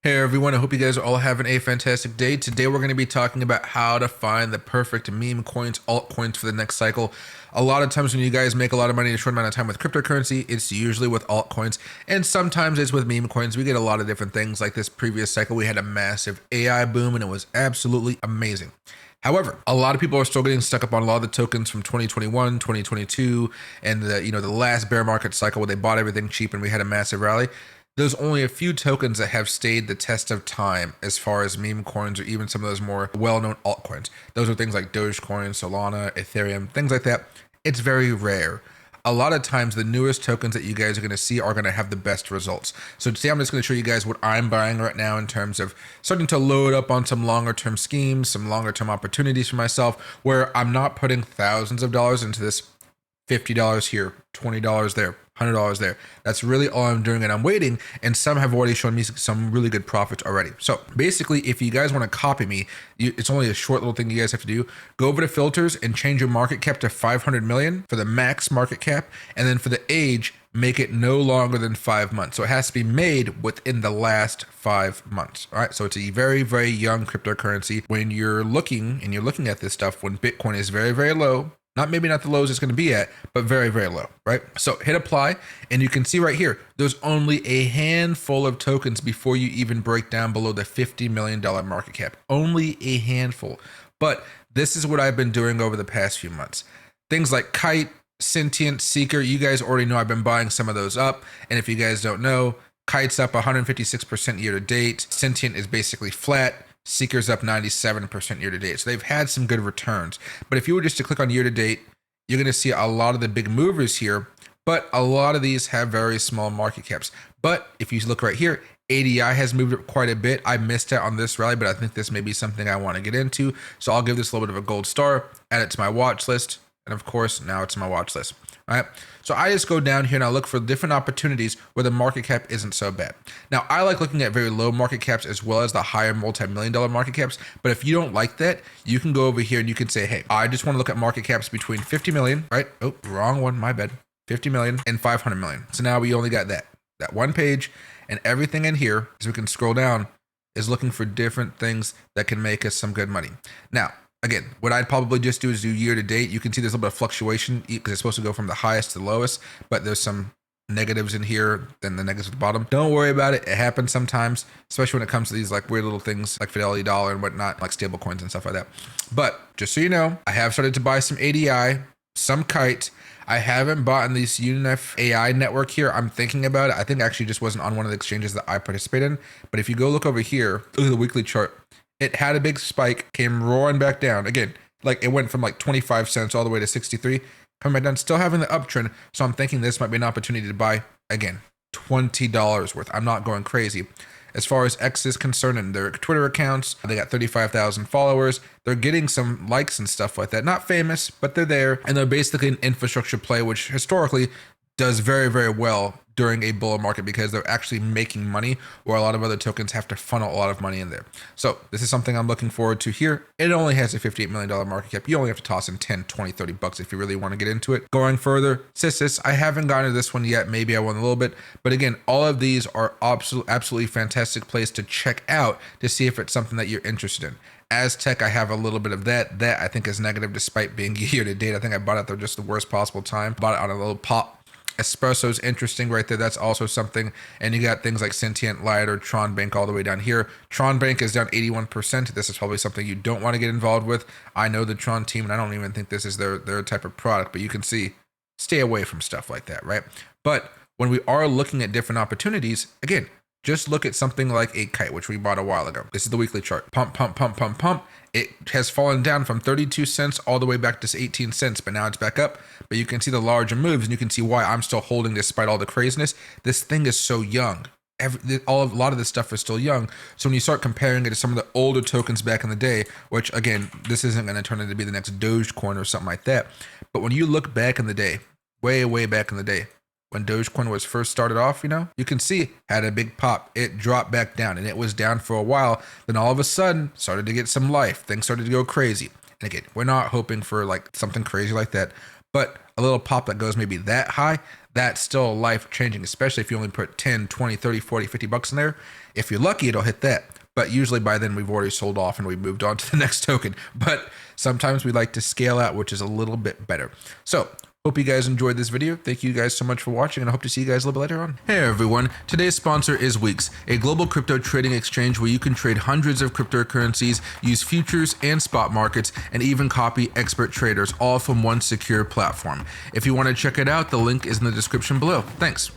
Hey everyone, I hope you guys are all having a fantastic day. Today we're going to be talking about how to find the perfect meme coins, altcoins for the next cycle. A lot of times when you guys make a lot of money in a short amount of time with cryptocurrency, it's usually with altcoins, and sometimes it's with meme coins. We get a lot of different things. Like this previous cycle, we had a massive AI boom and it was absolutely amazing. However, a lot of people are still getting stuck up on a lot of the tokens from 2021, 2022, and the last bear market cycle where they bought everything cheap and we had a massive rally. There's only a few tokens that have stayed the test of time as far as meme coins or even some of those more well-known altcoins. Those are things like Dogecoin, Solana, Ethereum, things like that. It's very rare. A lot of times the newest tokens that you guys are going to see are going to have the best results. So today I'm just going to show you guys what I'm buying right now in terms of starting to load up on some longer term schemes, some longer term opportunities for myself where I'm not putting thousands of dollars into this. $50 here, $20 there, $100 there. That's really all I'm doing, and I'm waiting, and some have already shown me some really good profits already. So basically, if you guys want to copy me, it's only a short little thing you guys have to do. Go over to filters and change your market cap to 500 million for the max market cap, and then for the age, make it no longer than 5 months. So it has to be made within the last 5 months. All right. So it's a very, very young cryptocurrency. When you're looking at this stuff, when Bitcoin is very, very low, maybe not the lows it's going to be at, but very, very low, right? So hit apply, and you can see right here, there's only a handful of tokens before you even break down below the $50 million market cap. Only a handful. But this is what I've been doing over the past few months. Things like Kite, Sentient, Seeker, you guys already know I've been buying some of those up. And if you guys don't know, Kite's up 156% year to date. Sentient is basically flat. Seeker's up 97% year to date. So they've had some good returns. But if you were just to click on year to date, you're going to see a lot of the big movers here, but a lot of these have very small market caps. But if you look right here, ADI has moved up quite a bit. I missed out on this rally, but I think this may be something I want to get into. So I'll give this a little bit of a gold star, add it to my watch list. And of course, now it's my watch list. All right. So I just go down here and I look for different opportunities where the market cap isn't so bad. Now, I like looking at very low market caps as well as the higher multi-million dollar market caps. But if you don't like that, you can go over here and you can say, hey, I just want to look at market caps between 50 million, right? Oh, wrong one. My bad. 50 million and 500 million. So now we only got that one page, and everything in here, as we can scroll down, is looking for different things that can make us some good money. Now, again, what I'd probably just do is do year to date. You can see there's a little bit of fluctuation because it's supposed to go from the highest to the lowest, but there's some negatives in here, then the negatives at the bottom. Don't worry about it. It happens sometimes, especially when it comes to these like weird little things like Fidelity Dollar and whatnot, like stable coins and stuff like that. But just so you know, I have started to buy some ADI, some Kite. I haven't bought in this UNF AI network here. I'm thinking about it. I think actually just wasn't on one of the exchanges that I participate in. But if you go look over here, look at the weekly chart. It had a big spike, came roaring back down. Again, like it went from like 25 cents all the way to 63, coming back down, still having the uptrend. So I'm thinking this might be an opportunity to buy, again, $20 worth. I'm not going crazy. As far as X is concerned and their Twitter accounts, they got 35,000 followers. They're getting some likes and stuff like that. Not famous, but they're there. And they're basically an infrastructure play, which historically does very, very well during a bull market because they're actually making money, where a lot of other tokens have to funnel a lot of money in there. So this is something I'm looking forward to here. It only has a $58 million market cap. You only have to toss in 10, 20, 30 bucks if you really want to get into it. Going further, Sysys, I haven't gotten to this one yet. Maybe I want a little bit. But again, all of these are absolutely fantastic place to check out to see if it's something that you're interested in. Aztec, I have a little bit of that. That I think is negative despite being year to date. I think I bought it at just the worst possible time. Bought it on a little pop. Espresso's interesting right there. That's also something. And you got things like Sentient, Light, or Tron Bank all the way down here. Tron Bank is down 81%. This is probably something you don't want to get involved with. I know the Tron team, and I don't even think this is their type of product, but you can see, stay away from stuff like that, right? But when we are looking at different opportunities, again, just look at something like a Kite, which we bought a while ago. This is the weekly chart. Pump, pump, pump, pump, pump. It has fallen down from 32 cents all the way back to 18 cents, but now it's back up. But you can see the larger moves, and you can see why I'm still holding despite all the craziness. This thing is so young. A lot of this stuff is still young. So when you start comparing it to some of the older tokens back in the day, which again, this isn't going to turn into be the next Dogecoin or something like that. But when you look back in the day, way, way back in the day, when Dogecoin was first started off, you can see had a big pop. It dropped back down, and it was down for a while. Then all of a sudden started to get some life. Things started to go crazy. And again, we're not hoping for like something crazy like that, but a little pop that goes maybe that high, that's still life changing, especially if you only put 10, 20, 30, 40, 50 bucks in there. If you're lucky, it'll hit that. But usually by then we've already sold off and we've moved on to the next token. But sometimes we like to scale out, which is a little bit better. So hope you guys enjoyed this video. Thank you guys so much for watching, and I hope to see you guys a little bit later on. Hey everyone, today's sponsor is WEEX, a global crypto trading exchange where you can trade hundreds of cryptocurrencies, use futures and spot markets, and even copy expert traders, all from one secure platform. If you want to check it out, the link is in the description below. Thanks.